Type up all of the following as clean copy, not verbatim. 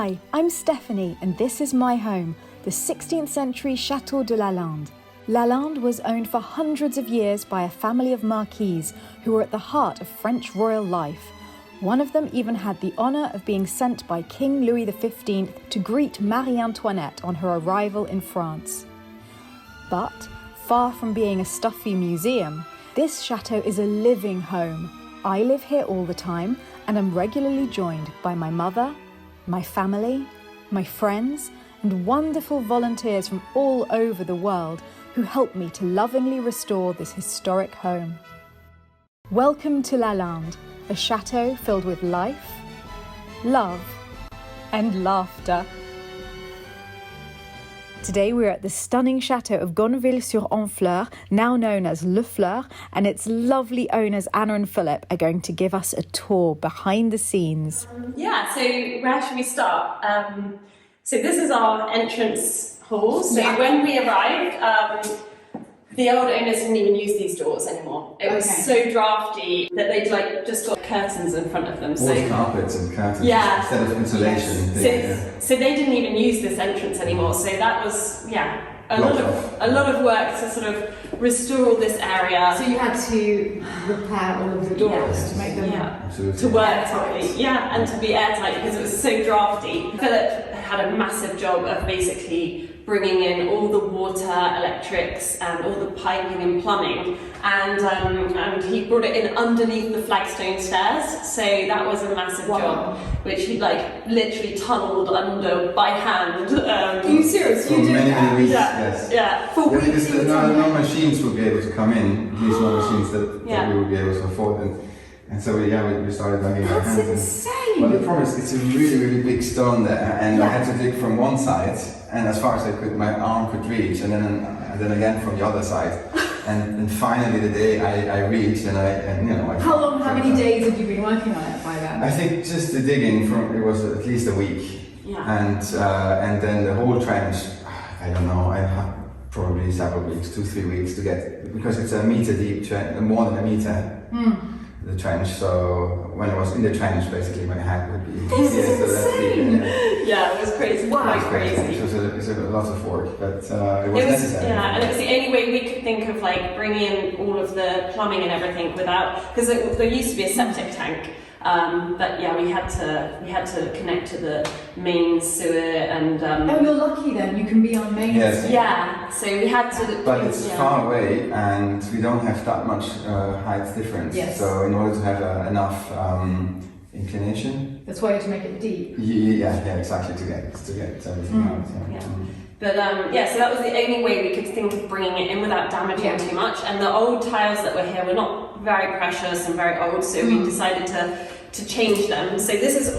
Hi, I'm Stephanie and this is my home, the 16th century Chateau de Lalande. Lalande was owned for hundreds of years by a family of marquises who were at the heart of French royal life. One of them even had the honour of being sent by King Louis XV to greet Marie Antoinette on her arrival in France. But, far from being a stuffy museum, this chateau is a living home. I live here all the time and am regularly joined by my mother, my family, my friends, and wonderful volunteers from all over the world who help me to lovingly restore this historic home. Welcome to Lalande, a chateau filled with life, love, and laughter. Today we're at the stunning chateau of Gonneville-sur-Honfleur, now known as Le Fleur, and its lovely owners Anna and Philipp are going to give us a tour behind the scenes. So where should we start? So this is our entrance hall. So when we arrived, the old owners didn't even use these doors anymore. It was so drafty that they'd just got curtains in front of them. All carpets and curtains instead of insulation. So they didn't even use this entrance anymore. So that was a lot of work to sort of restore all this area. So you had to repair all of the doors to make them to work properly. And to be airtight because it was so drafty. Philip had a massive job of basically bringing in all the water, electrics, and all the piping and plumbing, and he brought it in underneath the flagstone stairs. So that was a massive job, which he literally tunnelled under by hand. Are you serious? You did many weeks, For weeks. Because no machines would be able to come in. These no machines that we would be able to afford. And so we started digging our hands. That's insane! Well, the problem is it's a really, really big stone there, and I had to dig from one side, and as far as I could, my arm could reach, and then again from the other side. And finally the day I reached, How many days have you been working on it by then? I think just the digging it was at least a week. And then the whole trench, I don't know, I had probably several weeks, 2-3 weeks to get, because it's a meter deep, more than a meter. The trench, so when I was in the trench, basically my hand would be insane. It was crazy. Wow. Quite crazy. It was a lot of work, but it was necessary. And it was the only way we could think of bringing in all of the plumbing and everything without, because there used to be a septic tank. But we had to connect to the main sewer and. You're lucky then. You can be on main. Yes. Yeah. So we had to. But it's far away, and we don't have that much height difference. Yes. So in order to have enough inclination. That's why you have to make it deep. Yeah, exactly. To get everything out. But so that was the only way we could think of bringing it in without damaging too much. And the old tiles that were here were not very precious and very old, so we decided to change them. So this is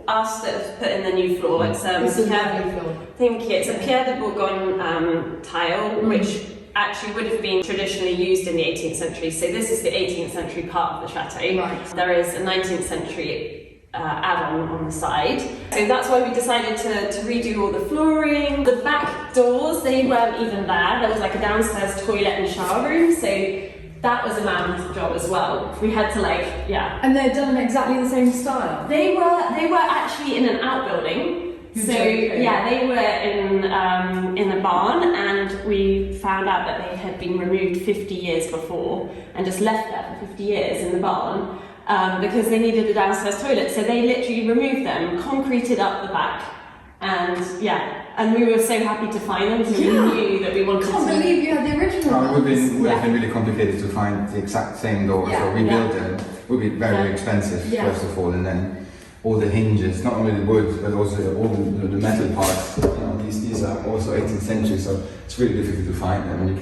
us that have put in the new floor. It's It's a lovely floor. Thank you. It's a Pierre de Bourgogne tile, which actually would have been traditionally used in the 18th century. So this is the 18th century part of the chateau. Right. There is a 19th century add-on on the side. So that's why we decided to redo all the flooring. The back doors, they weren't even there. There was a downstairs toilet and shower room, so that was a man's job as well. We had to And they're done in exactly the same style? They were actually in an outbuilding. So they were in a barn, and we found out that they had been removed 50 years before and just left there for 50 years in the barn. Because they needed a downstairs toilet, so they literally removed them, concreted up the back, and we were so happy to find them because we knew that we wanted to. I can't believe you had the original ones. It would have been really complicated to find the exact same doors, so we built them. It would be very expensive, first of all, and then all the hinges, not only the wood, but also all the metal parts. These are also 18th century, so it's really difficult to find them, and you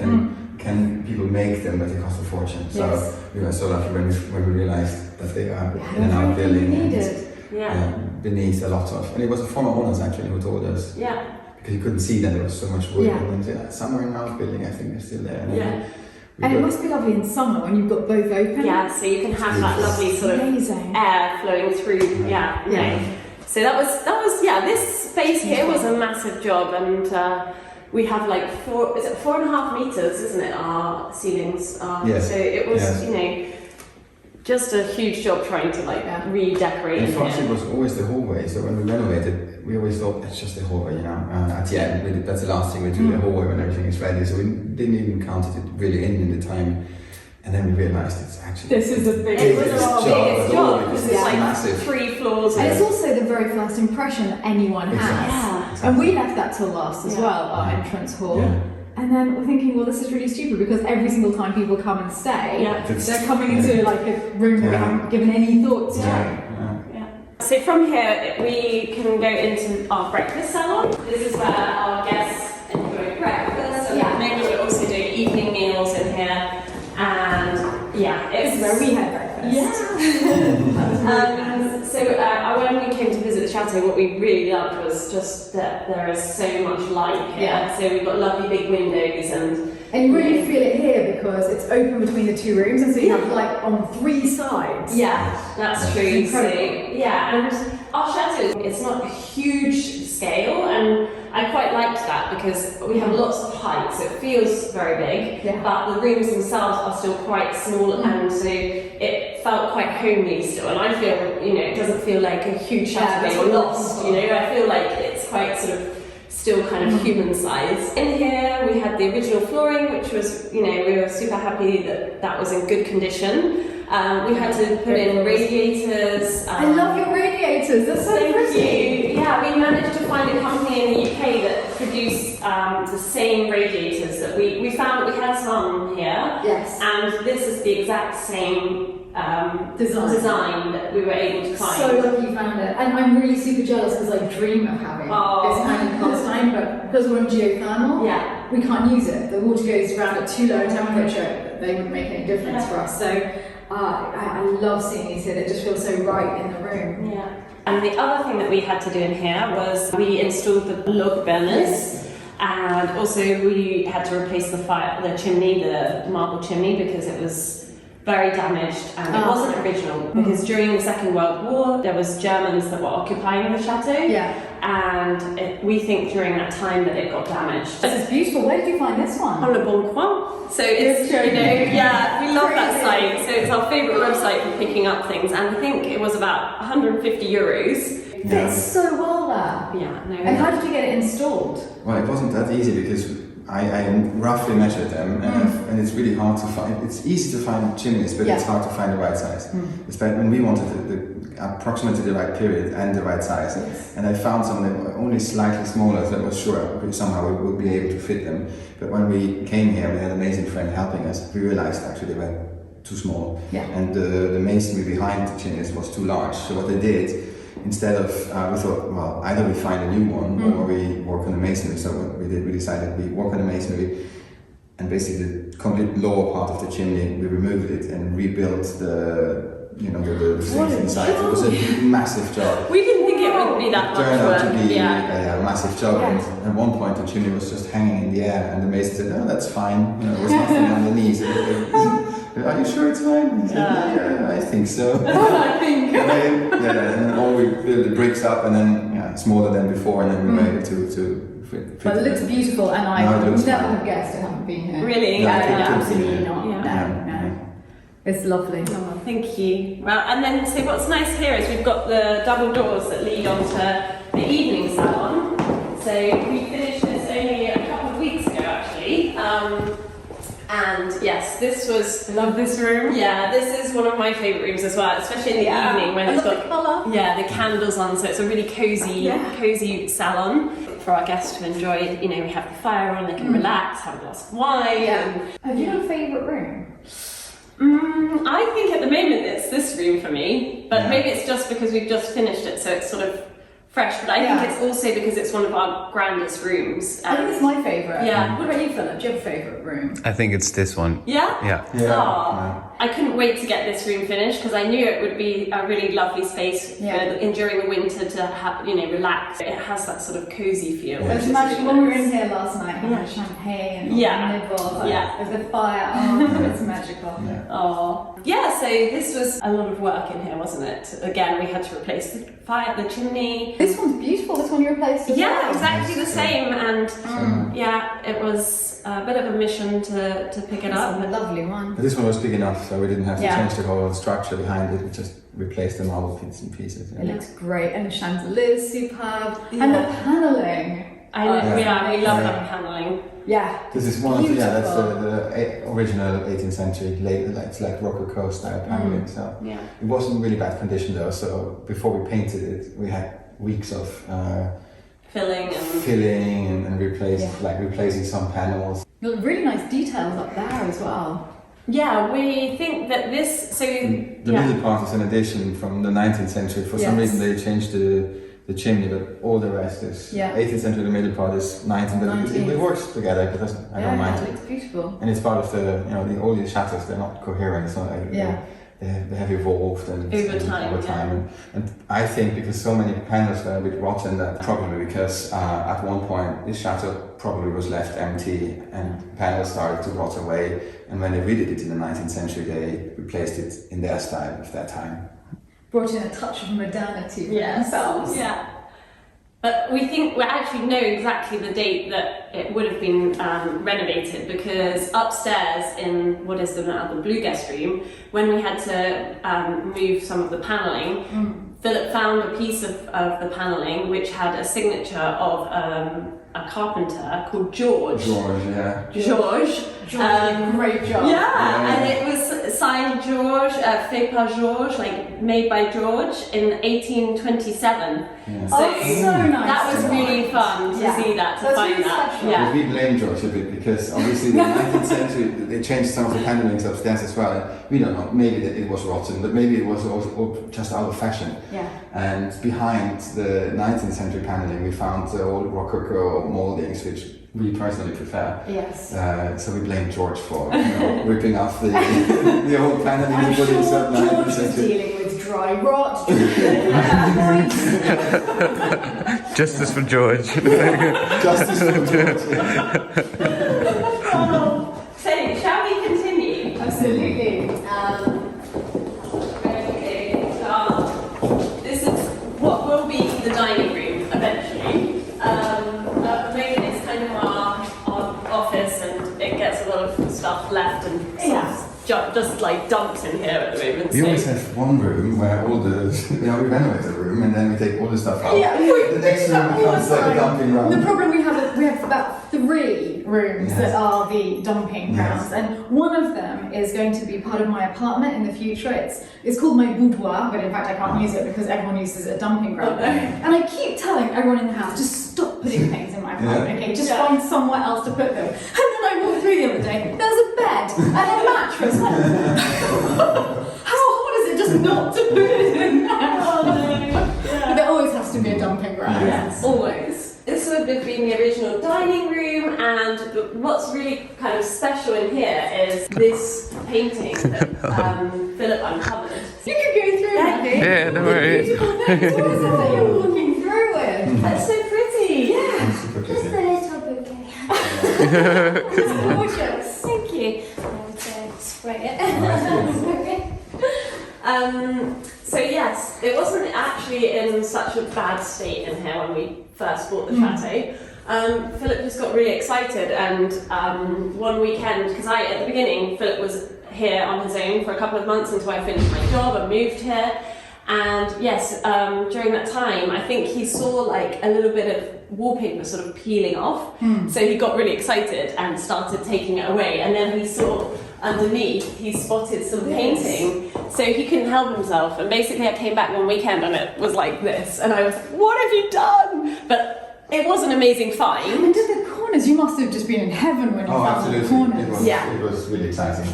can people make them, but they cost a fortune. So we were so lucky when we realized that they are in an outbuilding and beneath a lot of. And it was the former owners actually who told us. Yeah. Because you couldn't see that there was so much wood. And then somewhere in the outbuilding, I think they're still there. And it must be lovely in summer when you've got both open. Yeah, so you can have that lovely sort of air flowing through. So that was this space here was a massive job, and we have 4.5 meters, isn't it? Our ceilings. So it was just a huge job trying to like redecorate. And for us, it was always the hallway. So when we renovated, we always thought it's just the hallway, you know. At the end, that's the last thing we do, the hallway when everything is ready. So we didn't even count it really in the time. And then we realised it's actually this is the biggest job because it's like massive. 3 floors. And it's also the very first impression that anyone has. Exactly. And we left that till last as well, our entrance hall. Yeah. And then we're thinking, well, this is really stupid because every single time people come and stay, they're coming into like a room that we haven't given any thought to. So from here, we can go into our breakfast salon. This is where our guests enjoy breakfast. And at the moment, we're also doing evening meals in here. And it's where we had breakfast. So when we came to visit the chateau, what we really loved was just that there is so much light here. So we've got lovely big windows and you really feel it here because it's open between the 2 rooms, and so you have light on 3 sides. Yeah, that's true. Incredible. So, and our chateau, it's not a huge scale, and I quite liked that because we have lots of height, so it feels very big, but the rooms themselves are still quite small, and so it felt quite homely still, and I feel, it doesn't feel like a huge chateau or lost, I feel like it's quite sort of still kind of human size. In here we had the original flooring, which was, we were super happy that that was in good condition. We had to put in radiators. I love your radiators, they're so pretty. Yeah, we managed to find a company in the UK that produced the same radiators that we found. We had some here. Yes. And this is the exact same design that we were able to find. So lucky you found it. And I'm really super jealous because I dream of having this kind of cast iron, but because we're on geothermal, we can't use it. The water goes around at too low a temperature, they wouldn't make any difference for us. So I love seeing these here, they just feel so right in the room. Yeah. And the other thing that we had to do in here was we installed the log burners, and also we had to replace the chimney, the marble chimney, because it was very damaged and it wasn't original, because during the Second World War there was Germans that were occupying the chateau, and we think during that time that it got damaged. This is beautiful. Where did you find this one? On Le Bon Coin. So it's, we love that site. So it's our favourite website for picking up things, and I think it was about 150 euros. Fits so well there. Yeah, no. And how did you get it installed? Well, it wasn't that easy because I roughly measured them, and it's really hard to find. It's easy to find chimneys, but it's hard to find the right size. Especially when we wanted the approximately the right period and the right size, and I found some that were only slightly smaller, so I was sure somehow we would be able to fit them. But when we came here, we had an amazing friend helping us. We realized actually they were too small, and the masonry behind the chimneys was too large. So what they did, instead of, we thought, well, either we find a new one or we work on the masonry. So what we did, we decided we work on the masonry, and basically the complete lower part of the chimney, we removed it and rebuilt the things inside. It was a massive job. We didn't think it would be that much work. It turned out to be a massive job, and at one point the chimney was just hanging in the air, and the mason said, "Oh, that's fine. There was nothing underneath." Are you sure it's fine? Said, yeah, I think so. I think. And then all we built the bricks up, and then smaller than before, and then we were able to fit But it looks beautiful, and I No, it never looks would fine. have guessed it hadn't been here. Really? No, Absolutely not. Yeah. No. It's lovely. Oh, thank you. Well, and then so what's nice here is we've got the double doors that lead onto the evening salon. So we finished this only a couple of weeks ago, actually. And yes, this was. I love this room. Yeah, this is one of my favourite rooms as well, especially in the evening when it's got the colour. the candles on. So it's a really cozy salon for our guests to enjoy. We have the fire on, they can relax, have a glass of wine. Have you got a favourite room? I think at the moment it's this room for me, but maybe it's just because we've just finished it, so it's sort of fresh. But I think it's also because it's one of our grandest rooms. I think it's my favourite. Yeah. What about you, Philip? Do you have a favourite room? I think it's this one. Yeah? Yeah. I couldn't wait to get this room finished because I knew it would be a really lovely space during the winter to have, relax. It has that sort of cozy feel. It was magical when we were in here last night, having champagne and nibbles, with the fire. Oh, it's magical. Oh, Yeah, so this was a lot of work in here, wasn't it? Again, we had to replace the chimney. This one's beautiful. This one you replaced as Yeah, well. exactly the same. And yeah, it was a bit of a mission to pick it up. It's a lovely one. But this one was big enough, so we didn't have to change the whole structure behind it. We just replaced the marble bits and pieces. It looks great, and the chandelier is superb, and the paneling. We love that paneling. Yeah. This is one of the, that's the original 18th century, it's like Rococo style paneling. So it wasn't really bad condition though. So before we painted it, we had weeks of filling and replacing some panels. Really nice details up there as well. Yeah, we think that this. So the middle part is an addition from the 19th century. For some reason, they changed the chimney, but all the rest is 18th century. The middle part is 19th, but it works together. Because I don't mind. It looks beautiful. And it's part of the all these chateaus. They're not coherent. It's not like they have evolved and over time. And I think because so many panels were a bit rotten, that probably because at one point this chateau probably was left empty and panels started to rot away. And when they redid it in the 19th century, they replaced it in their style of their time. Brought in a touch of modernity for themselves. Yeah. But we actually know exactly the date that it would have been renovated, because upstairs in what is now the Blue Guest Room, when we had to move some of the panelling, Philip found a piece of the panelling which had a signature of a carpenter called George. George did a great job. And it was signed George, fait par George, like made by George in 1827. Yeah. So, so nice. That was really fun to see that, to find really that. special. Yeah. We blame George a bit because obviously the 19th century they changed some of the panellings upstairs as well. And we don't know, maybe it was rotten, but maybe it was also just out of fashion. Yeah. And behind the 19th century panelling, we found the old Rococo mouldings, which we personally prefer. Yes. So we blame George for ripping off the old panelling. I'm sure George was century. dealing with dry rot. Justice for George. Justice for George. So, shall we continue? Absolutely. This is what will be the dining room eventually. At the moment it's kind of our office, and it gets a lot of stuff left and just like dumped in here at the moment. We always have one room where all the, we renovate the room and then we take all the stuff out. The next room becomes like a dumping ground. The problem we have about 3 rooms that are the dumping grounds, and one of them is going to be part of my apartment in the future. It's called my boudoir, but in fact I can't use it because everyone uses a dumping ground. And I keep telling everyone in the house, just stop putting things in my apartment, okay? Just find somewhere else to put them. And then I walked through the other day, there was a bed and a mattress. How hard is it just not to put it in there? There always has to be a dumping ground. Yes, always. This would have been the original dining room, and what's really kind of special in here is this painting that Philip uncovered. You could go through it. Yeah, don't worry. Beautiful things. What is it that you're walking through with? That's so pretty. Yeah. Just a little bouquet. It's gorgeous. Thank you. I would spray it. So yes, it wasn't actually in such a bad state in here when we first bought the chateau. Philip just got really excited, and one weekend, because at the beginning Philip was here on his own for a couple of months until I finished my job and moved here. And yes, during that time, I think he saw like a little bit of wallpaper sort of peeling off. So he got really excited and started taking it away. And then he saw underneath, he spotted some painting. So he couldn't help himself. And basically I came back one weekend and it was like this. And I was like, what have you done? But it was an amazing find. And did the corners, you must have just been in heaven when you found the corners. It was really exciting.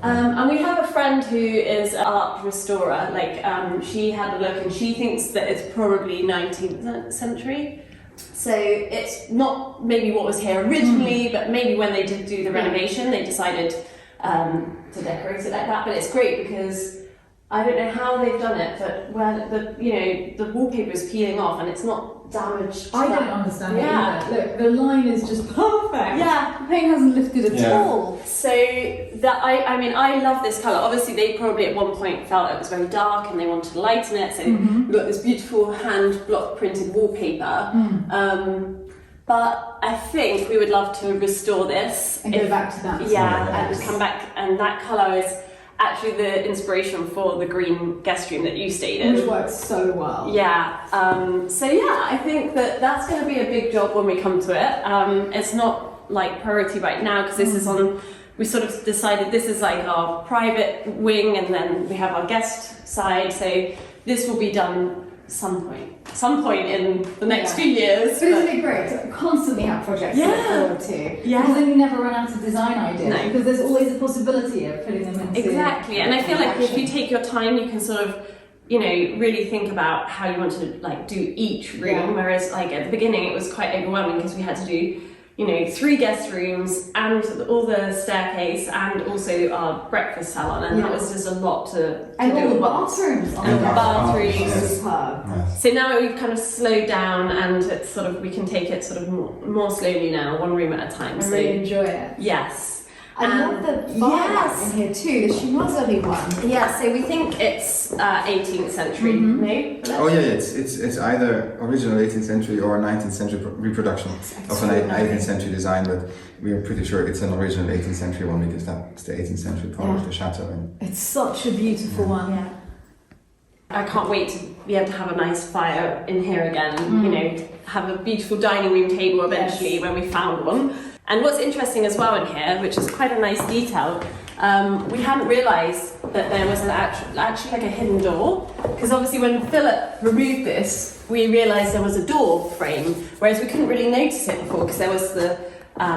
And we have a friend who is an art restorer. She had a look and she thinks that it's probably 19th century. So it's not maybe what was here originally, but maybe when they did do the renovation, they decided to decorate it like that. But it's great because I don't know how they've done it, but where the wallpaper is peeling off and it's not damaged. I don't understand it either. Look, the line is just perfect. Yeah. The paint hasn't lifted at all. So that I love this colour. Obviously they probably at one point felt it was very dark and they wanted to lighten it, so we've got this beautiful hand block printed wallpaper. But I think we would love to restore this And go back to that. and come back, and that colour is actually the inspiration for the green guest room that you stayed in. Which works so well. Yeah, I think that's going to be a big job when we come to it. It's not like priority right now because this is on, we sort of decided this is like our private wing and then we have our guest side, so this will be done some point in the next few years. But isn't it great to constantly have projects to look forward to? Yeah. Because then you never run out of design ideas. No. Because there's always a possibility of putting them into Exactly, and I feel like if action. you take your time, you can sort of, really think about how you want to like do each room. Yeah. Whereas like at the beginning, it was quite overwhelming because we had to do, 3 guest rooms and all the staircase and also our breakfast salon, and that was just a lot to And do all the at once. bathrooms. And the bathrooms. Yes. Superb. Yes. So now we've kind of slowed down, and it's sort of we can take it sort of more slowly now, one room at a time. I So really enjoy it. yes. I love the fire in here too, the chinoiserie one. Yeah, so we think it's 18th century. No? Oh yeah, it's either original 18th century or a 19th century reproduction of an 18th century design, but we are pretty sure it's an original 18th century one because that's the 18th century part of the chateau. And It's such a beautiful one. Yeah. I can't wait to be able to have a nice fire in here again, have a beautiful dining room table eventually when we found one. And what's interesting as well in here, which is quite a nice detail, we hadn't realised that there was actually like a hidden door, because obviously when Philip removed this, we realised there was a door frame, whereas we couldn't really notice it before because there was the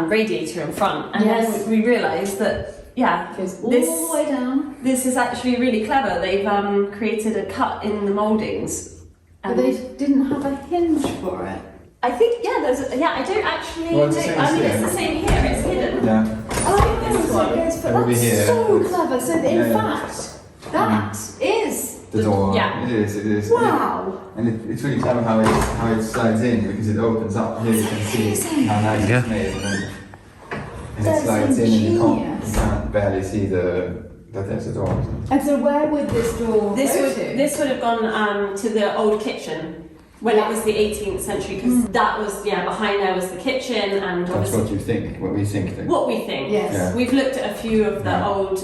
radiator in front. And then we realised that It goes all the way down. this is actually really clever. They've created a cut in the mouldings. But they didn't have a hinge for it. I think, I don't actually, Well, it's the same it's here. the same here, it's hidden. yeah, That's so clever. So in fact, that is the door. Yeah. It is. wow. And it's really clever how it slides in because it opens up. Here you can see how nice it's made, and it slides in, and you can't barely see that there's a door. And so where would this door go to? This would have gone to the old kitchen when it was the 18th century, because that was, behind there was the kitchen, and That's obviously what you think, what we think. Then. what we think. Yes. Yeah. We've looked at a few of the old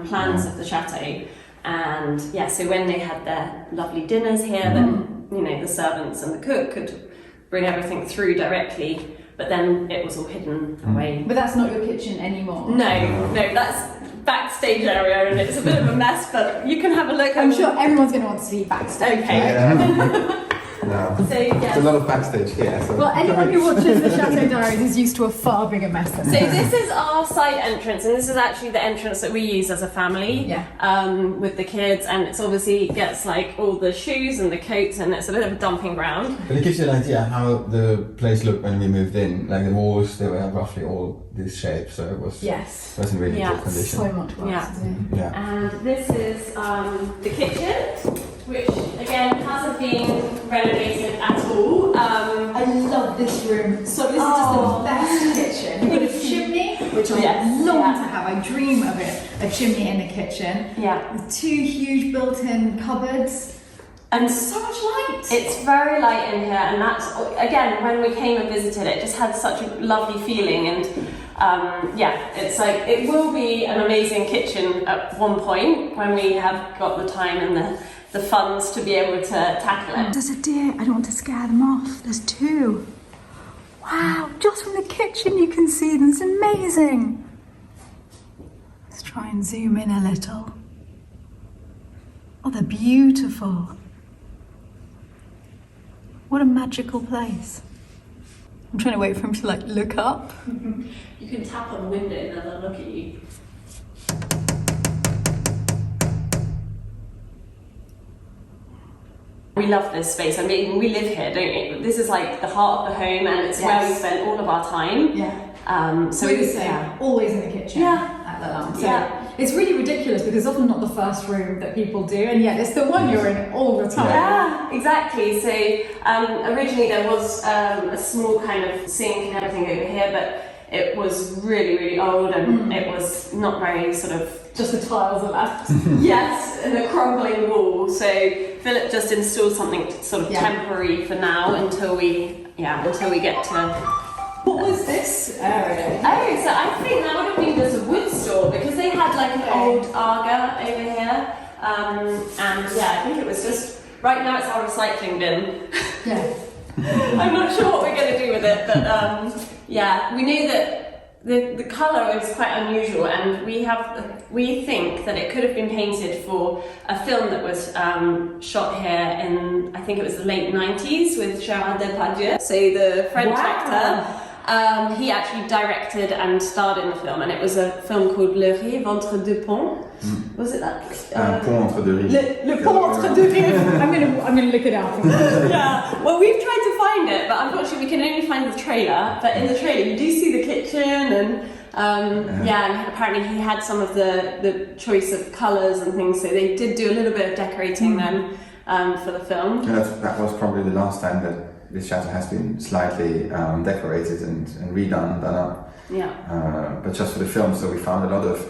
plans of the chateau, and so when they had their lovely dinners here, then the servants and the cook could bring everything through directly, but then it was all hidden away. But that's not your kitchen anymore. No, that's backstage area, and it's a bit of a mess, but you can have a look. I'm sure everyone's going to want to see backstage. Okay. No. So It's a lot of backstage here. So. Well, anyone who watches the Chateau Diaries is used to a far bigger mess than So this. this is our side entrance, and this is actually the entrance that we use as a family, with the kids, and it's obviously gets like all the shoes and the coats, and it's a bit of a dumping ground. But it gives you an idea how the place looked when we moved in. Like the walls, they were roughly all this shape, so it was wasn't really in good condition. So much work to do. Yeah. And this is the kitchen, which again hasn't been renovated at all. I love this room. So this is just the best kitchen. You've got a chimney, which I long to have. I dream of it. A chimney in the kitchen. Yeah. With 2 huge built-in cupboards. And So much light. it's very light in here, and that's again when we came and visited, it just had such a lovely feeling, and it's like it will be an amazing kitchen at one point when we have got the time and the funds to be able to tackle it. There's a deer. I don't want to scare them off. There's 2. Wow, just from the kitchen you can see them. It's amazing. Let's try and zoom in a little. Oh, they're beautiful. What a magical place. I'm trying to wait for him to look up. You can tap on the window and then they'll look at you. We love this space. I mean, we live here, don't we? This is like the heart of the home, and it's where we spend all of our time. Yeah. So We're the same. Always in the kitchen. Yeah. At the lounge. So Yeah. It's really ridiculous because it's often not the first room that people do, and yet it's the one you're in all the time. Yeah, exactly. So originally there was a small kind of sink and everything over here, but it was really, really old, and it was not very sort of... Just the tiles are left. Yes, and a crumbling wall. So Philip just installed something sort of temporary for now until we get to... What was this area? Oh, so I think that would have been just a wood store, because they had like an old Aga over here. And yeah, I think it was just... Right now it's our recycling bin. Yeah. I'm not sure what we're going to do with it, but yeah, we knew that the colour was quite unusual, and we think that it could have been painted for a film that was shot here in, I think it was the late 90s, with Gérard Depardieu. So the French actor, he actually directed and starred in the film, and it was a film called Le Rive entre deux ponts. Was it that? Pont entre deux rives. Le Pont entre deux rives. I'm gonna look it up. Yeah, well, we've tried to find it, but unfortunately we can only find the trailer. But in the trailer you do see the kitchen, and and apparently he had some of the choice of colours and things, so they did do a little bit of decorating then for the film. Yeah, that was probably the last time that this chateau has been slightly decorated and redone, done up. Yeah. But just for the film, so we found a lot of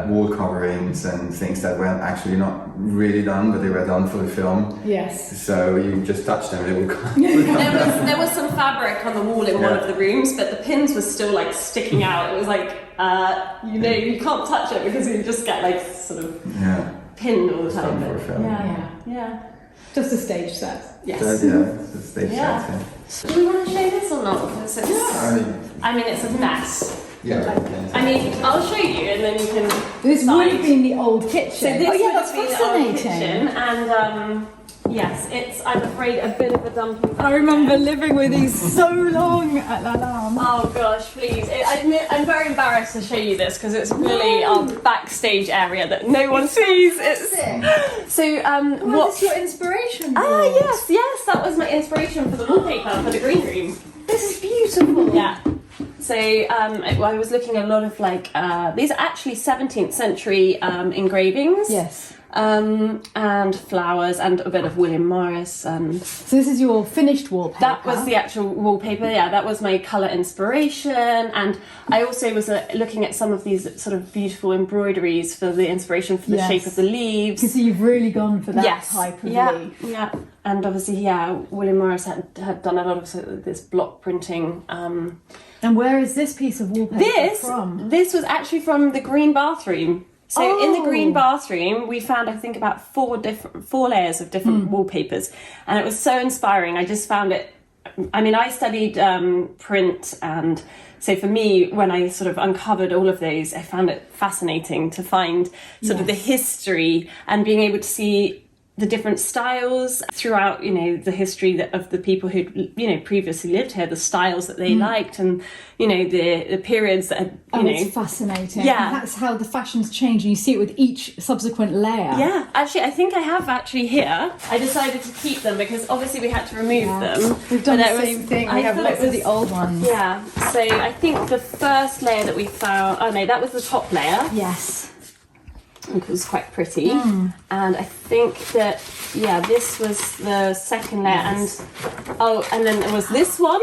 wall coverings and things that were actually not really done, but they were done for the film. Yes. So you just touch them and it will come. There was some fabric on the wall in one of the rooms, but the pins were still like sticking out. It was like, you can't touch it because you just get like sort of pinned all the time. For a film. Yeah. Just a stage set. Yes. It's a stage set. Do we want to show this or not? Because I mean, it's a mess. Yeah. I mean, I'll show you, and then you can. This would have been the old kitchen. So this would that's have been the old fascinating. kitchen, and yes, it's, I'm afraid, a bit of a dumping. I remember living with these so long at Lalande. Oh gosh, please! I'm very embarrassed to show you this because it's really our backstage area that no one sees. So what's your inspiration? Yes, that was my inspiration for the wallpaper for the green room. This is beautiful. Yeah. So I was looking at a lot of like these are actually 17th century engravings. Yes. And flowers and a bit of William Morris. And so this is your finished wallpaper. That was the actual wallpaper. Yeah, that was my colour inspiration. And I also was looking at some of these sort of beautiful embroideries for the inspiration for the shape of the leaves. So you've really gone for that type of leaf. Yeah. And obviously, William Morris had done a lot of sort of this block printing. And where is this piece of wallpaper from? This was actually from the green bathroom. So in the green bathroom, we found, I think, about four layers of different wallpapers. And it was so inspiring. I just found it, I mean, I studied print, and so for me, when I sort of uncovered all of those, I found it fascinating to find sort of the history and being able to see the different styles throughout, the history of the people who, previously lived here, the styles that they liked, and, the periods that had, it's fascinating. Yeah. And that's how the fashions change, and you see it with each subsequent layer. Yeah, actually, I think I have here. I decided to keep them because obviously we had to remove them. We've done the same thing. We have lots of the old ones. Yeah, so I think the first layer that we found, that was the top layer. Yes. It was quite pretty, and I think that this was the second layer, and then there was this one.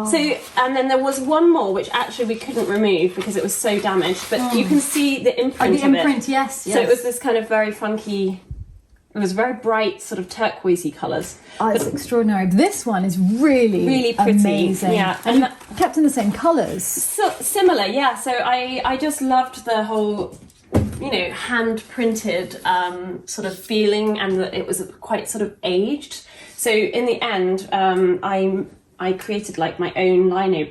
So, and then there was one more which actually we couldn't remove because it was so damaged. But you can see the imprint. The imprint, yes. So it was this kind of very funky. It was very bright, sort of turquoisey colours. Oh, it's extraordinary. This one is really pretty. Amazing. Yeah, and you kept in the same colours. So similar, yeah. So I just loved the whole, hand printed sort of feeling, and that it was quite sort of aged. So in the end, I created like my own lino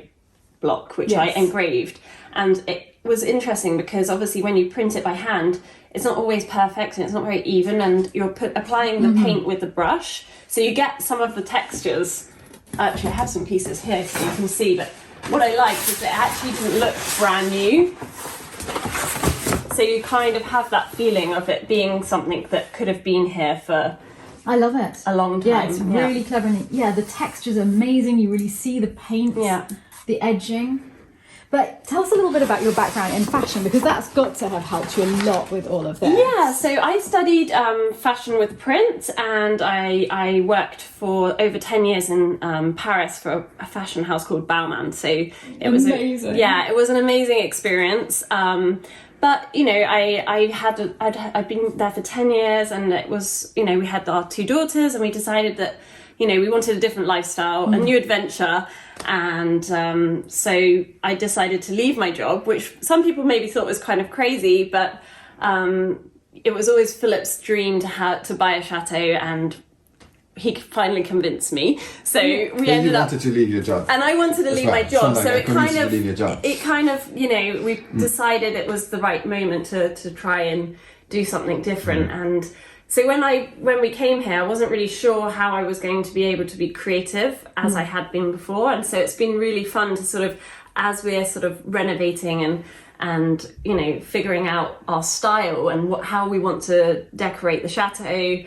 block, which I engraved, and it was interesting because obviously when you print it by hand, it's not always perfect and it's not very even, and you're applying the paint with the brush, so you get some of the textures. Actually, I have some pieces here so you can see, but what I liked is it actually didn't look brand new. So you kind of have that feeling of it being something that could have been here for I love it. A long time. Yeah, it's really clever. And the texture's amazing. You really see the paint, the edging. But tell us a little bit about your background in fashion, because that's got to have helped you a lot with all of this. Yeah, so I studied fashion with print, and I worked for over 10 years in Paris for a fashion house called Baumann. So it was amazing. it was an amazing experience. But you know, I'd been there for 10 years, and it was, you know, we had our 2 daughters, and we decided that, you know, we wanted a different lifestyle, a new adventure. And so I decided to leave my job, which some people maybe thought was kind of crazy, but it was always Philipp's dream to buy a chateau, and he finally convinced me. So we ended up. You wanted to leave your job, and I wanted to leave my job. So it kind of, you know, we decided it was the right moment to try and do something different. And so when we came here, I wasn't really sure how I was going to be able to be creative as I had been before. And so it's been really fun to sort of, as we're sort of renovating and you know, figuring out our style and how we want to decorate the chateau,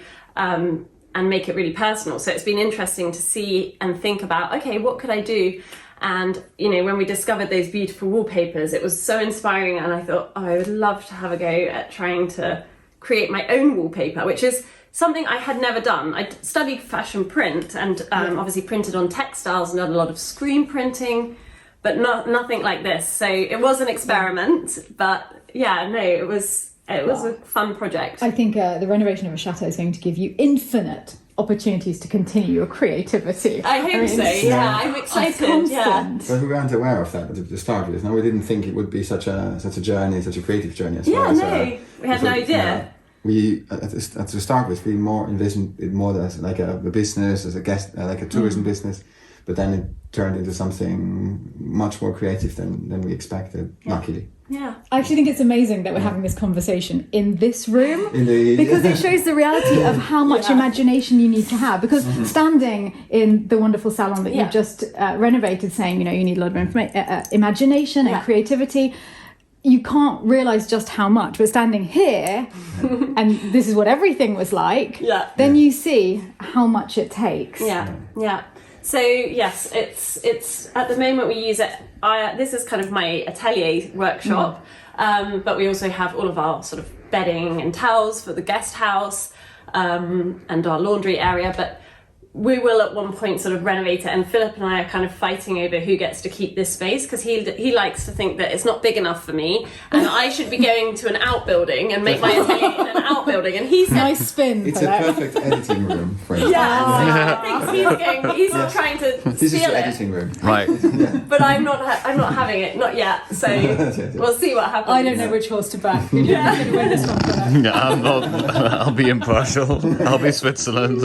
and make it really personal. So it's been interesting to see and think about, okay, what could I do? And, you know, when we discovered those beautiful wallpapers, it was so inspiring. And I thought, I would love to have a go at trying to create my own wallpaper, which is something I had never done. I studied fashion print and obviously printed on textiles and done a lot of screen printing, but nothing like this. So it was an experiment, but yeah, no, it was a fun project. I think the renovation of a chateau is going to give you infinite opportunities to continue your creativity. I hope so. Yeah, I'm excited. Yeah. But we weren't aware of that at the start of this. No, we didn't think it would be such a journey, such a creative journey. As far as, we had no idea. We at the start with we more envisioned it more as like a business, as a guest, like a tourism business, but then it turned into something much more creative than we expected. Luckily. Yeah. I actually think it's amazing that we're having this conversation in this room, because it shows the reality of how much imagination you need to have. Because standing in the wonderful salon that you've just renovated, saying, you know, you need a lot of imagination and creativity, you can't realise just how much. But standing here, and this is what everything was like, then you see how much it takes. Yeah. So yes, it's at the moment we use it. This is kind of my atelier workshop, but we also have all of our sort of bedding and towels for the guest house, and our laundry area. But we will at one point sort of renovate it, and Philip and I are kind of fighting over who gets to keep this space, because he likes to think that it's not big enough for me and I should be going to an outbuilding and make my atelier in an outbuilding. And he's nice spin. It's a perfect editing room for it. He's trying to this is steal your it. editing room, Right. But I'm not having it, not yet. So we'll see what happens. I don't know which horse to back. You're going to win this one for that. Yeah, I'm not. I'll be impartial. I'll be Switzerland.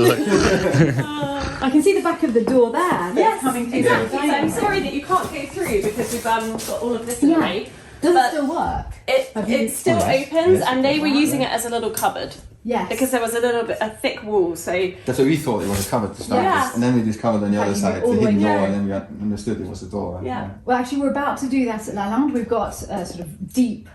I can see the back of the door there. Yes, coming through. exactly. So I'm sorry that you can't go through because we've got all of this in the way. Does it still work? It still opens, and they were using it as a little cupboard. Yes. Because there was a thick wall, so... That's what we thought it was a cupboard to start with, and then we discovered on the other side the hidden door, and then we understood it was a door. Yeah. Well, actually, we're about to do that at Lalande. We've got a sort of deep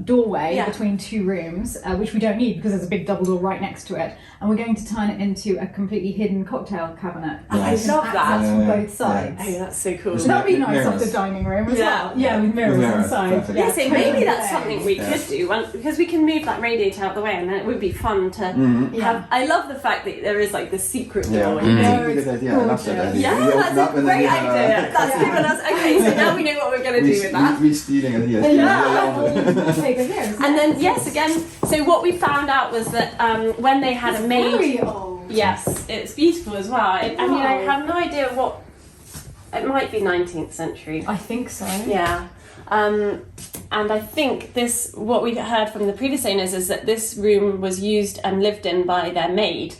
doorway between 2 rooms, which we don't need because there's a big double door right next to it, and we're going to turn it into a completely hidden cocktail cabinet. I love that. From both sides. Oh, that's so cool. So that'd be nice off the dining room as well. Yeah, with mirrors inside. So maybe that's something we could do, because we can move that radiator out the way, and then it would be fun to have. I love the fact that there is like the secret door. That's a good idea. I love that idea. Yeah, that's a great idea. That's given us. Okay, so now we know what we're going to do with that. We're stealing it here. And then again, so what we found out was that when they had a maid, very old. Yes, it's beautiful as well. I mean, I have no idea what it might be 19th century. I think so. Yeah. And I think what we heard from the previous owners is that this room was used and lived in by their maid.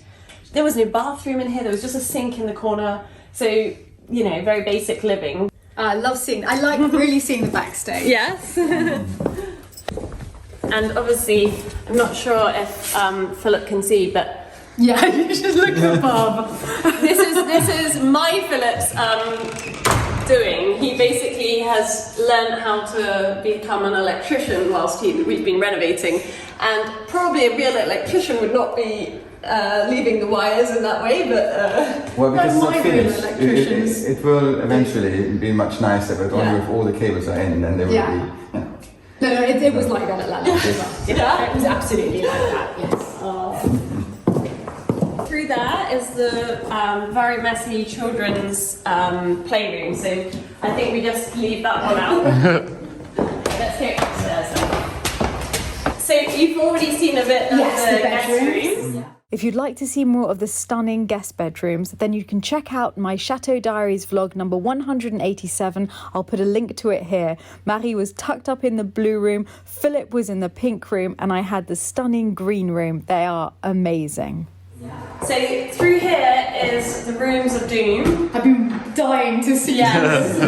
There was no bathroom in here. There was just a sink in the corner. So, you know, very basic living. I like really seeing the backstage. Yes. And obviously, I'm not sure if Philip can see, but yeah, you should look at Bob. This is my Philip's doing. He basically has learned how to become an electrician whilst we've been renovating, and probably a real electrician would not be leaving the wires in that way, but well, because it's not finished, electricians. it will eventually be much nicer, but only if all the cables are in, then they will be. No, it was like that at La La as well. Yeah, it was absolutely like that. Yes. Through there is the very messy children's playroom, so I think we just leave that one out. Let's go upstairs then. So you've already seen a bit of the guest rooms. If you'd like to see more of the stunning guest bedrooms, then you can check out my Chateau Diaries vlog number 187. I'll put a link to it here. Marie was tucked up in the blue room, Philip was in the pink room, and I had the stunning green room. They are amazing. So through here is the rooms of doom. I've been dying to see Yes. this.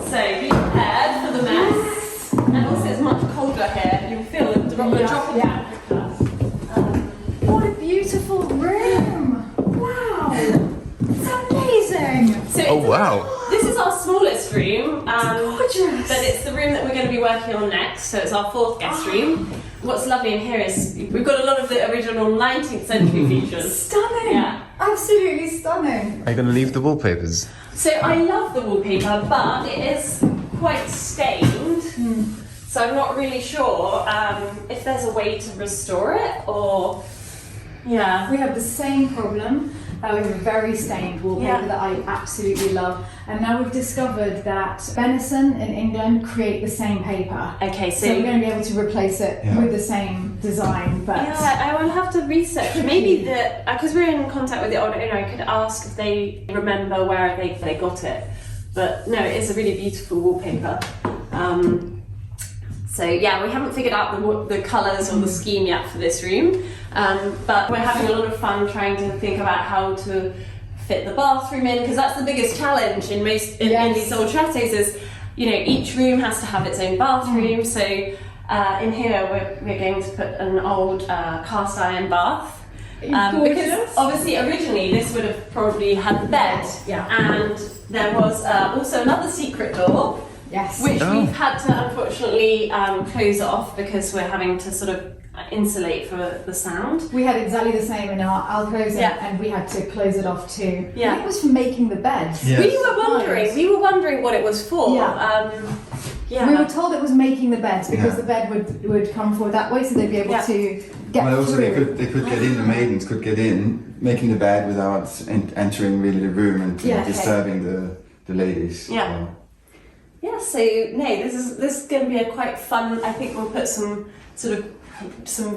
So be prepared for the mess. And also it's much colder here. You'll feel the drop of temperature. What a beautiful room! Wow, it's amazing. So wow. This is our smallest room. Gorgeous. But it's the room that we're going to be working on next. So it's our fourth guest room. What's lovely in here is we've got a lot of the original 19th century features. Stunning. Yeah. Absolutely stunning. Are you going to leave the wallpapers? So I love the wallpaper, but it is quite stained. So I'm not really sure if there's a way to restore it or. Yeah. We have the same problem. We have a very stained wallpaper that I absolutely love. And now we've discovered that Benison in England create the same paper. Okay, So we're going to be able to replace it with the same design. But yeah, I will have to research. Maybe because we're in contact with the old owner, I could ask if they remember where they got it. But no, it is a really beautiful wallpaper. So yeah, we haven't figured out the colours or the scheme yet for this room, but we're having a lot of fun trying to think about how to fit the bathroom in, because that's the biggest challenge in these old chateaus is, each room has to have its own bathroom. So in here we're going to put an old cast iron bath. Because obviously originally this would have probably had the bed, and there was also another secret door. Yes. Which we've had to unfortunately close off because we're having to sort of insulate for the sound. We had exactly the same in our alcoves, and we had to close it off too. Yeah. I think it was for making the beds. Yes. We were wondering what it was for. We were told it was making the beds because the bed would come forward that way, so they'd be able to get Well, also through. they could get in. The maidens could get in, making the bed without entering really the room and disturbing the ladies. Yeah. So. Yeah, so this is going to be a quite fun. I think we'll put some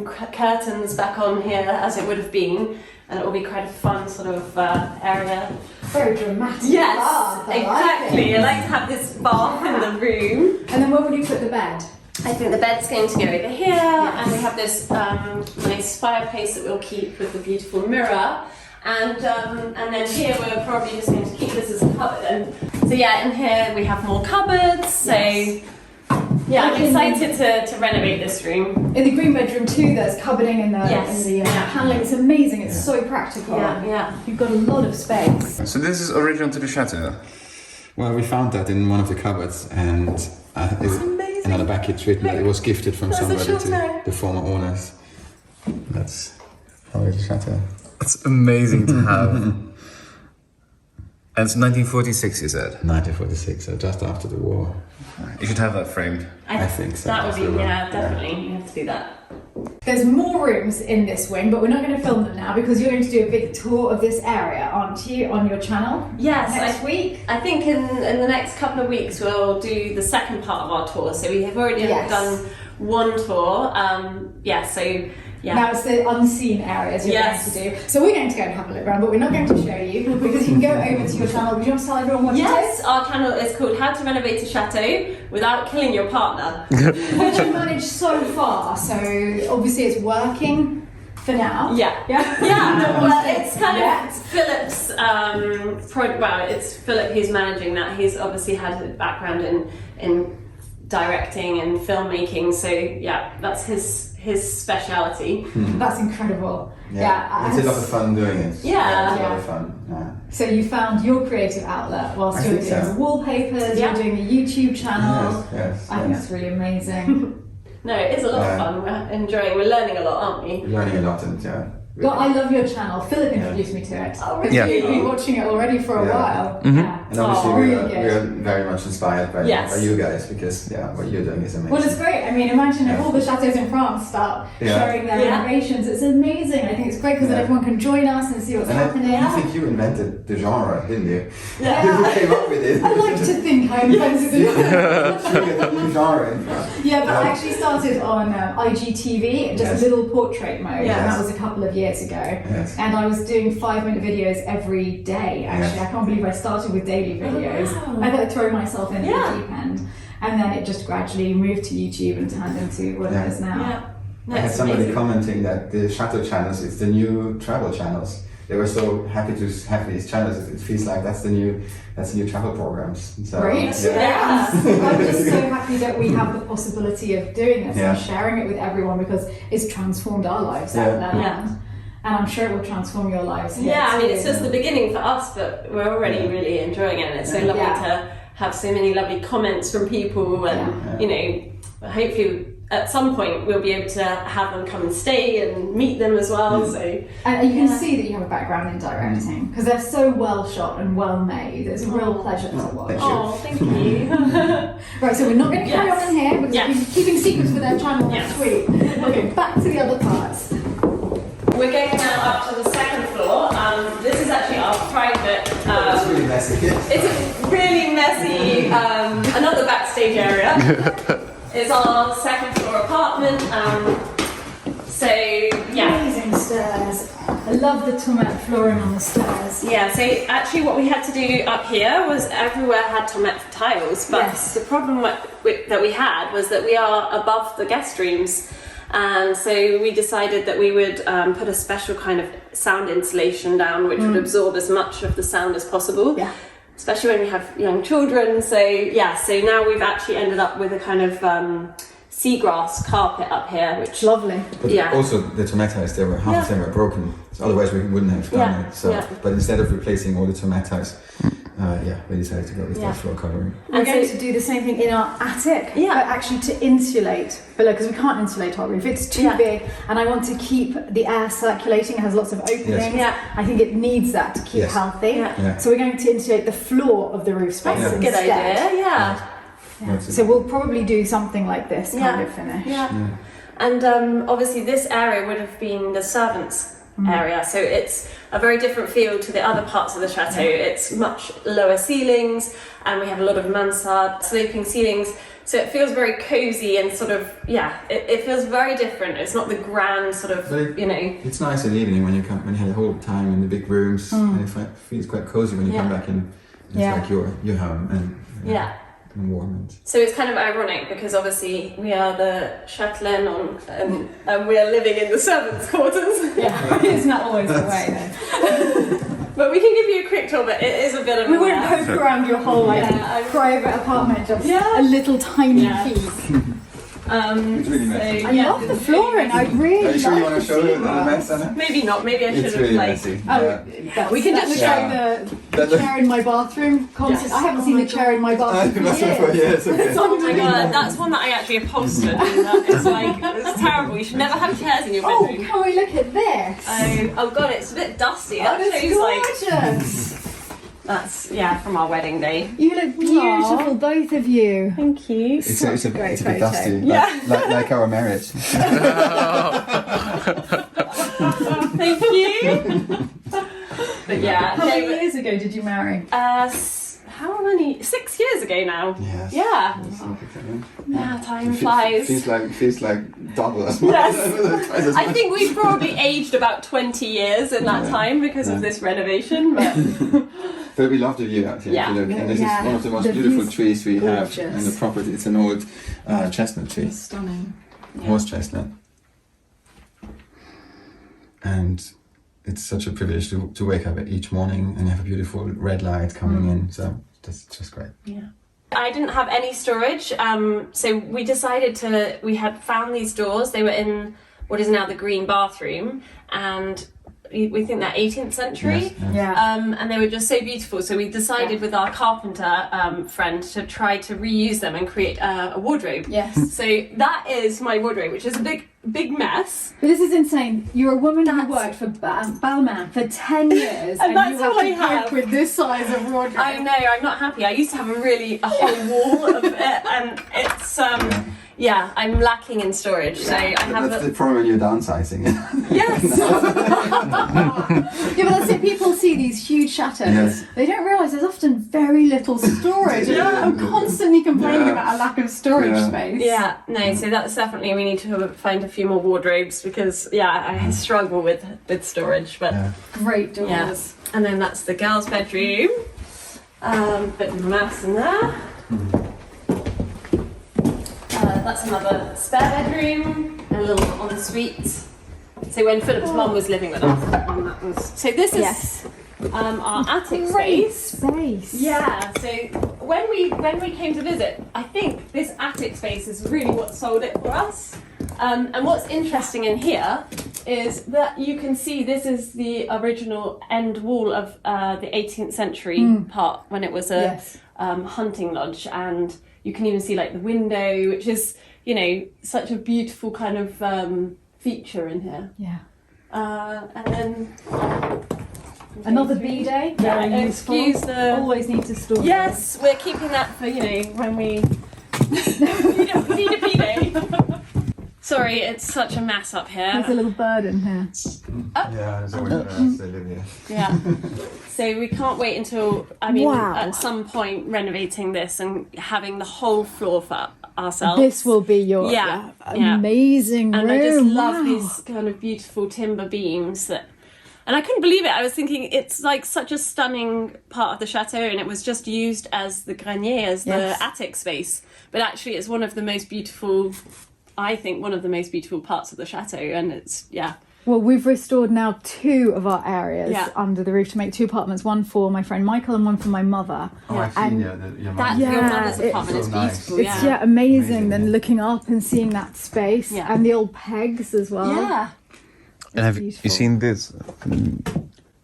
curtains back on here as it would have been, and it will be quite a fun sort of area. Very dramatic. Yes, bath, exactly. I like to have this bath in the room. And then where would you put the bed? I think the bed's going to go over here, and we have this nice fireplace that we'll keep with the beautiful mirror. And then here we're probably just going to keep this as a cupboard. And so in here we have more cupboards. So I'm excited to renovate this room. In the green bedroom too, there's cupboarding in the paneling. It's amazing. It's so practical. Yeah. You've got a lot of space. So this is original to the chateau? Well, we found that in one of the cupboards, and it's amazing. Another back it's written that it was gifted from somebody to the former owners. That's how it's a chateau. It's amazing to have. And it's 1946, you said? 1946, so just after the war. You should have that framed. I think so. That would be, definitely. You have to do that. There's more rooms in this wing, but we're not going to film them now because you're going to do a big tour of this area, aren't you, on your channel? Yes. Next week? I think in the next couple of weeks we'll do the second part of our tour. So we have already done one tour. Now it's the unseen areas you're going to do. So we're going to go and have a look around, but we're not going to show you because you can go over to your channel. Would you want to tell everyone what it is? Yes, our channel is called How to Renovate a Chateau Without Killing Your Partner. Which you managed so far, so obviously it's working for now. Yeah. Well, it's kind of Philip's it's Philip who's managing that. He's obviously had a background in directing and filmmaking, so that's his his speciality. That's incredible. It's a lot of fun doing it. Yeah. It's a lot of fun. Yeah. So you found your creative outlet whilst you were doing the wallpapers, you're doing the YouTube channel. Yes. I think that's really amazing. No, it is a lot of fun. We're enjoying. We're learning a lot, aren't we? We're learning a lot, and God, I love your channel. Philip introduced me to it. Oh, really? Yeah. You've been watching it already for a while. Yeah. And obviously really we are very much inspired by you guys, because what you're doing is amazing. Well, it's great. I mean, imagine if all the chateaus in France start showing their renovations. It's amazing. I think it's great because then everyone can join us and see what's happening. I think you invented the genre, didn't you? Yeah. You came up with it. I like to think I invented it. The new genre in France. Yeah, but I actually started on IGTV, just little portrait mode, and that was a couple of years ago. Yes. And I was doing 5-minute videos every day, actually. I can't believe I started with daily videos. I thought I'd throw myself in at the deep end. And then it just gradually moved to YouTube and turned into what it is now. Yeah. No, I had it's somebody amazing. commenting that the Chateau channels, it's the new travel channels. They were so happy to have these channels. It feels like that's the new travel programs. So, Right? Yeah. I'm just so happy that we have the possibility of doing this and sharing it with everyone, because it's transformed our lives out there. Yeah. And I'm sure it will transform your lives here. Yeah, I mean, too. it's just the beginning for us, but we're already really enjoying it. And it's so lovely to have so many lovely comments from people, and you know, hopefully at some point we'll be able to have them come and stay and meet them as well. So, and you can see that you have a background in directing, because they're so well shot and well made. It's a real pleasure to watch. thank you. Right, so we're not going to carry on in here because we're keeping secrets for their channel next week. Okay, back to the other parts. We're going now up to the second floor. This is actually our private. it's really messy. It's a really messy, another backstage area. It's our second floor apartment. So yeah. Amazing stairs. I love the tomat flooring on the stairs. Yeah, so actually what we had to do up here was everywhere had tomat tiles, but the problem that we had was that we are above the guest rooms. And so we decided that we would put a special kind of sound insulation down, which would absorb as much of the sound as possible, especially when we have young children. So so now we've actually ended up with a kind of seagrass carpet up here, which lovely. But also the tomatoes, they were half of them were broken, so otherwise we wouldn't have done it. So, but instead of replacing all the tomatoes, we decided to go with that floor covering. We're going to do the same thing in our attic, but actually to insulate below, because we can't insulate our roof. It's too big, and I want to keep the air circulating. It has lots of openings. I think it needs that to keep healthy. So we're going to insulate the floor of the roof space instead. Good idea. So we'll probably do something like this kind of finish. And obviously this area would have been the servants' area, so it's a very different feel to the other parts of the chateau. It's much lower ceilings, and we have a lot of mansard sloping ceilings, so it feels very cozy and sort of it feels very different. It's not the grand sort of It's nice in the evening when you have the whole time in the big rooms, and it feels quite cozy when you come back in. It's like your home and warm. So it's kind of ironic because obviously we are the chatelaine and we are living in the servants' quarters. It's not always the way then. But we can give you a quick tour, but it is a bit of We won't poke around your whole private apartment, just a little tiny piece. It's really messy. I love the flooring. I really Are you sure you want to show the the mess, Anna? Maybe not. Maybe I should It's have really like. messy. We can just show the chair in my bathroom content. I haven't seen the chair in my bathroom for years. Oh my god, that's one that I actually upholstered. And it's like, it's terrible. You should never have chairs in your bedroom. Can we look at this? Oh god, it's a bit dusty. That shows gorgeous. that's from our wedding day. You look beautiful, both of you. Thank you. It's a great bit dusty, Yeah. like our marriage. Thank you. But How many years ago did you marry? How many? 6 years ago now. Yes. Yeah, time flies. Feels like double. Yes. I think we've probably aged about 20 years in that time because of this renovation. But we love the view out here. If you look. And this is one of the most beautiful trees we have in the property. It's an old chestnut tree. Stunning. Horse chestnut. And it's such a privilege to wake up each morning and have a beautiful red light coming in. So that's just great. Yeah. I didn't have any storage, so we decided we had found these doors. They were in what is now the green bathroom, and we think they're 18th century. And they were just so beautiful. So we decided with our carpenter friend to try to reuse them and create a wardrobe. Yes. So that is my wardrobe, which is a big mess. But this is insane. You're a woman who worked for Balmain for 10 years And that's you all I have to have. cope with this size of wardrobe. I know, I'm not happy. I used to have a whole wall of it, and it's I'm lacking in storage. So I have That's the problem when you're downsizing. Yes. Yeah, but that's it. People see these huge chateaus. Yes. They don't realise there's often very little storage. I'm constantly complaining about a lack of storage space. Yeah, no, so that's definitely, we need to find a few more wardrobes because, I struggle with storage, but... Great doors. Yeah. And then that's the girls' bedroom. Bit of a mess in there. That's another spare bedroom, a little ensuite. So when Philip's mum was living with us, that was... So this is our attic space. Yeah, so when we came to visit, I think this attic space is really what sold it for us. And what's interesting in here is that you can see this is the original end wall of the 18th century part when it was a hunting lodge, and you can even see like the window, which is, such a beautiful kind of feature in here. Yeah. And then another bidet. Excuse the... Always need to store. Yes, we're keeping that for, when we need a bidet. Sorry, it's such a mess up here. There's a little bird in here. Yeah, there's always birds that live here. Yeah. So we can't wait until, at some point renovating this and having the whole floor for ourselves. This will be your amazing room. And I just love these kind of beautiful timber beams that... And I couldn't believe it. I was thinking it's like such a stunning part of the chateau, and it was just used as the grenier, as the attic space. But actually it's one of the most beautiful parts of the chateau, and it's, Well, we've restored now 2 of our areas under the roof to make 2 apartments, one for my friend Michael and one for my mother. Oh, I've seen your mum. your mother's apartment is so nice. beautiful. It's amazing. Then looking up and seeing that space and the old pegs as well. Yeah. And have you seen this?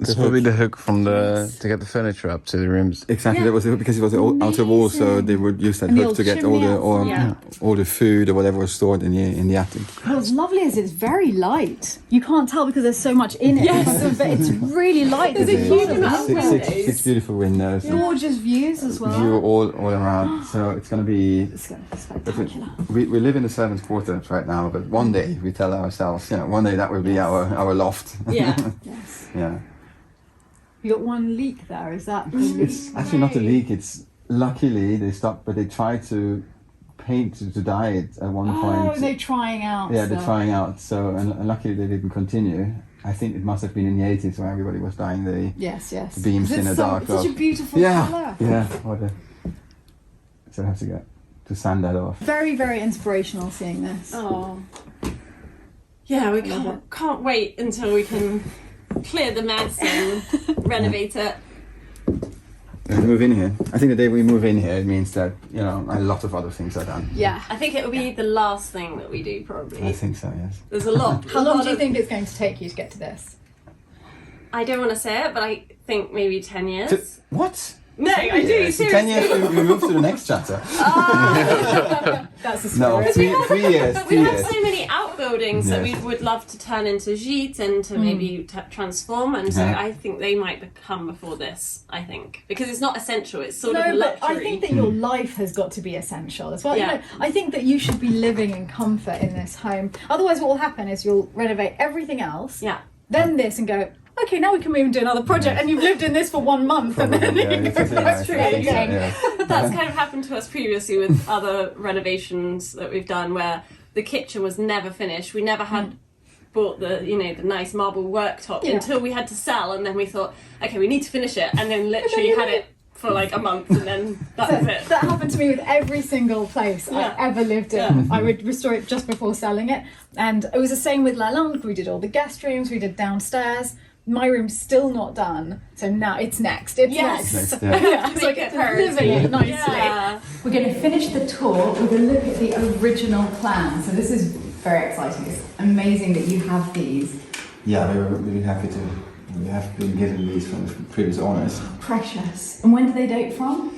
It's probably the hook from to get the furniture up to the rooms. Exactly, that was because it was an outer wall, so they would use that hook to get all the food or whatever was stored in the attic. What's lovely is it's very light. You can't tell because there's so much in it. Yes, but it's really light. There's a huge amount of windows. Six beautiful windows. Gorgeous views as well. View all around. So it's going to be spectacular. We live in the servants' quarters right now, but one day we tell ourselves, one day that will be our loft. Yeah. Yes. Yeah. You got one leak there, is that? It's actually not a leak. It's luckily they stopped, but they tried to paint to dye it at one point. Oh, they're trying out. Yeah, they're trying out. So and luckily they didn't continue. I think it must have been in the 80s where everybody was dyeing the beams in a dark. Such a beautiful colour. Yeah. So I have to sand that off. Very, very inspirational seeing this. Oh. Yeah, we can't wait until we can clear the mess and renovate it. And move in here. I think the day we move in here, it means that a lot of other things are done. Yeah, I think it will be the last thing that we do probably. I think so. Yes. There's a lot. How long do you think it's going to take you to get to this? I don't want to say it, but I think maybe 10 years. What? No, I do. Seriously. 10 years we move to the next chateau. That's a story. No, 3 years. But we have so many outbuildings that we would love to turn into gîtes and to maybe transform, and so I think they might come before this. I think because it's not essential; it's sort of a luxury. But I think that your life has got to be essential as well. Yeah. I think that you should be living in comfort in this home. Otherwise, what will happen is you'll renovate everything else. Yeah. Then this and go. Okay, now we can move and do another project, and you've lived in this for 1 month, and then you go back to it again. That's kind of happened to us previously with other renovations that we've done, where the kitchen was never finished. We never had bought the the nice marble worktop until we had to sell, and then we thought, okay, we need to finish it, and then literally had it for like a month, and then that was it. That happened to me with every single place I ever lived in. I would restore it just before selling it, and it was the same with Lalande. We did all the guest rooms, we did downstairs. my room's still not done, so now it's next. It's next. It's like it's living it nicely. Yeah. We're going to finish the tour with a look at the original plan. So this is very exciting. It's amazing that you have these. Yeah, we were really happy to. We have been given these from the previous owners. Precious. And when do they date from?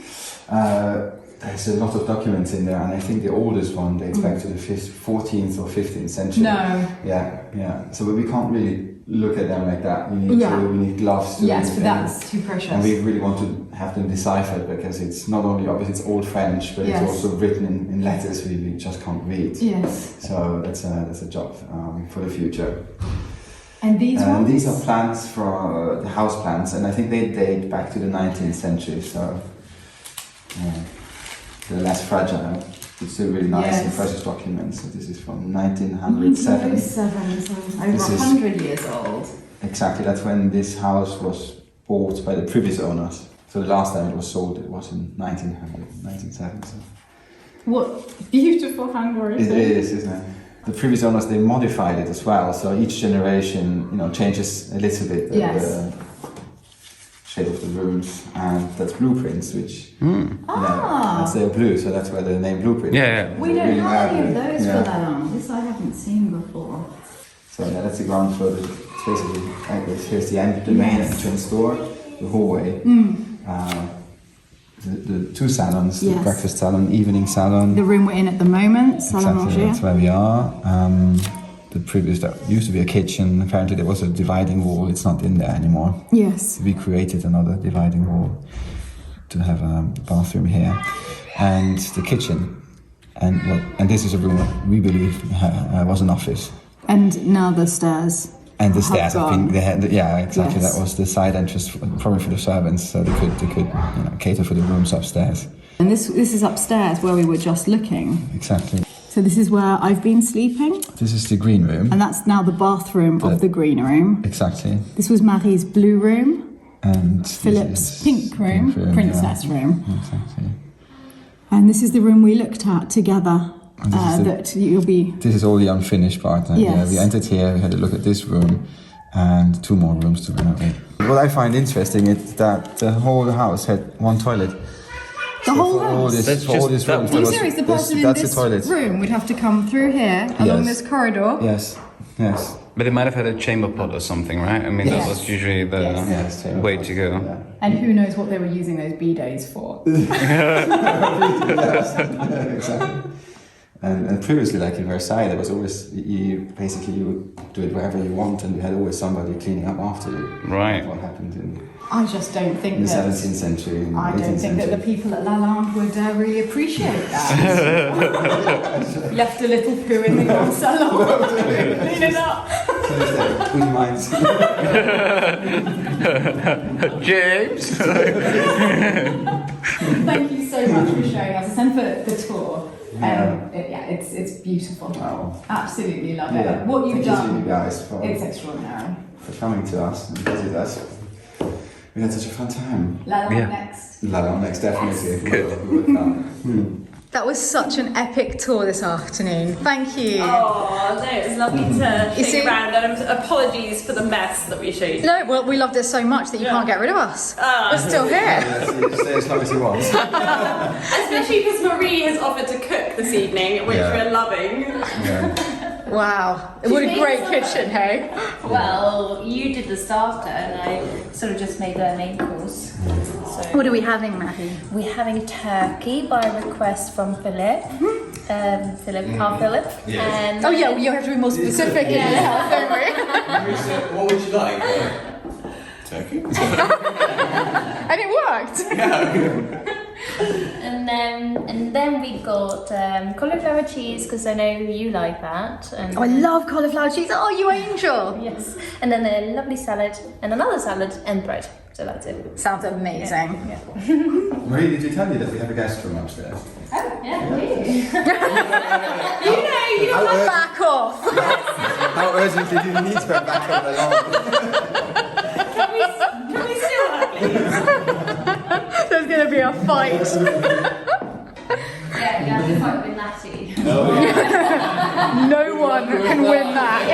There's a lot of documents in there, and I think the oldest one dates back to the 14th or 15th century. No. Yeah. So we can't really look at them like that. We need gloves to yes, but that's too precious. And we really want to have them deciphered, because it's not only obviously it's old French, but it's also written in letters we just can't read. Yes. So that's a job for the future. And these ones? These are plans for the house plans, and I think they date back to the 19th century. So they're less fragile. It's still really nice and precious documents. So this is from 1907. 1907, so over 100 years old. Exactly, that's when this house was bought by the previous owners. So the last time it was sold, it was in 1907. So. What beautiful handwriting. It is, isn't it? The previous owners, they modified it as well. So each generation, changes a little bit the shape of the rooms, and that's blueprints, which that's their blue. So that's where the name blueprint. Yeah. We don't have any of those for that. This I haven't seen before. So that's the ground floor. It's basically like this. Here's the main entrance door, the hallway. The two salons, the breakfast salon, evening salon. The room we're in at the moment, Salon Exactly, that's where we are. There used to be a kitchen. Apparently there was a dividing wall. It's not in there anymore. Yes. We created another dividing wall to have a bathroom here. And the kitchen. And this is a room that we believe was an office. And now the stairs. And the stairs have been, exactly. Yes. That was the side entrance, probably for the servants, so they could cater for the rooms upstairs. And this is upstairs where we were just looking. Exactly. So this is where I've been sleeping. This is the green room. And that's now the bathroom of the green room. Exactly. This was Marie's blue room. And Philip's pink room, princess room. Exactly. And this is the room we looked at together. This is all the unfinished part. Yes. Yeah, we entered here, we had a look at this room and 2 more rooms to renovate. What I find interesting is that the whole house had 1 toilet. The whole house? All these rooms. Are you serious? The person in this room would have to come through here, along this corridor? Yes. But they might have had a chamber pot or something, right? I mean, that was usually the way to go. Yeah. And who knows what they were using those bidets for? Exactly. And previously, like in Versailles, there was always, you would do it wherever you want, and you had always somebody cleaning up after you. Right. What happened in I just don't think the that 17th century. I don't think that the people at Lalande would really appreciate that. Left a little poo in the grand salon. Clean it up. Queen minds. James! Thank you so much for showing us and for the tour. It's beautiful. Wow. Absolutely love it. What you've done, Thank you guys it's extraordinary. for coming to us and visit us. We had such a fun time. Lalande next. Lalande next, definitely. Good. We would come. That was such an epic tour this afternoon. Thank you. Oh, no, it was lovely to show you around, and apologies for the mess that we showed you. No, well, we loved it so much that you can't get rid of us. We're still here. Stay as long as you want. Especially because Marie has offered to cook this evening, which we're loving. Yeah. Wow. What a great kitchen, hey? Well, you did the starter and I sort of just made the main course. So What are we having, Maddie? we're having turkey by request from Philip. Philip. And Oh yeah, you have to be more specific in your health, don't we? What would you like? Turkey? And it worked. and then we got cauliflower cheese because I know you like that. And Oh, I love cauliflower cheese. Oh, you angel. yes, and then a lovely salad and another salad and bread. So that's it. Sounds amazing. Marie, did you tell me that we have a guest room upstairs? You know, back off. How urgently do you need to go back on the lawn? Can we steal that, please? There's going to be a fight. Yeah, you have to fight with Natty. No one can win that.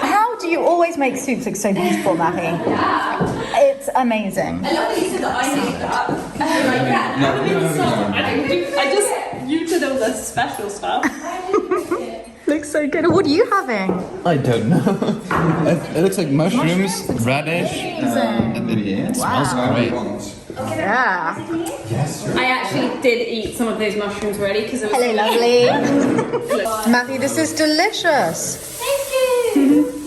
How do you always make soups look so beautiful, Marie. Yeah. It's amazing. I love that you said that I made that. You did all the special stuff. Looks so good. What are you having? I don't know. It looks like mushrooms, radish. It smells great. Yeah. Yes. I actually did eat some of those mushrooms already because it was. Hello, lovely. Matthew, this is delicious. Thank you.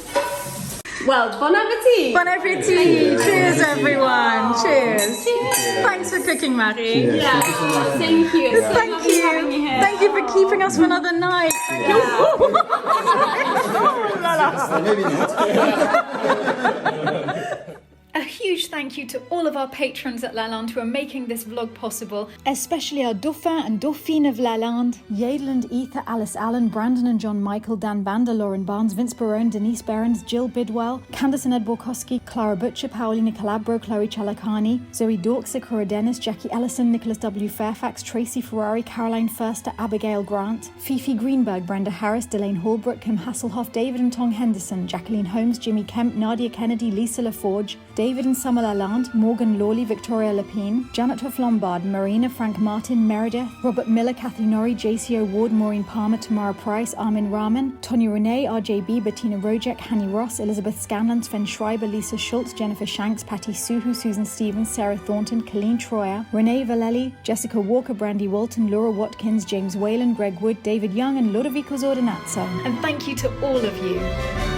Well, bon appetit. Bon appetit. Cheers, everyone. Cheers. Thanks for cooking, Marie. Yeah. Thank you. It's so Thank lovely having you you. here. Thank you for keeping us for another night. Maybe not. A huge thank you to all of our patrons at Lalande who are making this vlog possible, especially our Dauphin and Dauphine of Lalande, Yadel and Ether, Alice Allen, Brandon and John Michael, Dan Bander, Lauren Barnes, Vince Barone, Denise Behrens, Jill Bidwell, Candace and Ed Borkowski, Clara Butcher, Paolina Calabro, Chloe Chalakani, Zoe Dork, Sakura Dennis, Jackie Ellison, Nicholas W. Fairfax, Tracy Ferrari, Caroline Förster, Abigail Grant, Fifi Greenberg, Brenda Harris, Delane Holbrook, Kim Hasselhoff, David and Tong Henderson, Jacqueline Holmes, Jimmy Kemp, Nadia Kennedy, Lisa LaForge, David and Summer Lalande, Morgan Lawley, Victoria Lapine, Janet Lombard, Marina, Frank Martin, Meredith, Robert Miller, Kathy Norrie, JC Ward, Maureen Palmer, Tamara Price, Armin Rahman, Tonya Renee, RJB, Bettina Rojek, Hanny Ross, Elizabeth Scanlon, Sven Schreiber, Lisa Schultz, Jennifer Shanks, Patty Suhu, Susan Stevens, Sarah Thornton, Colleen Troyer, Renee Valelli, Jessica Walker, Brandy Walton, Laura Watkins, James Whalen, Greg Wood, David Young and Ludovico Ordinazzo. And thank you to all of you.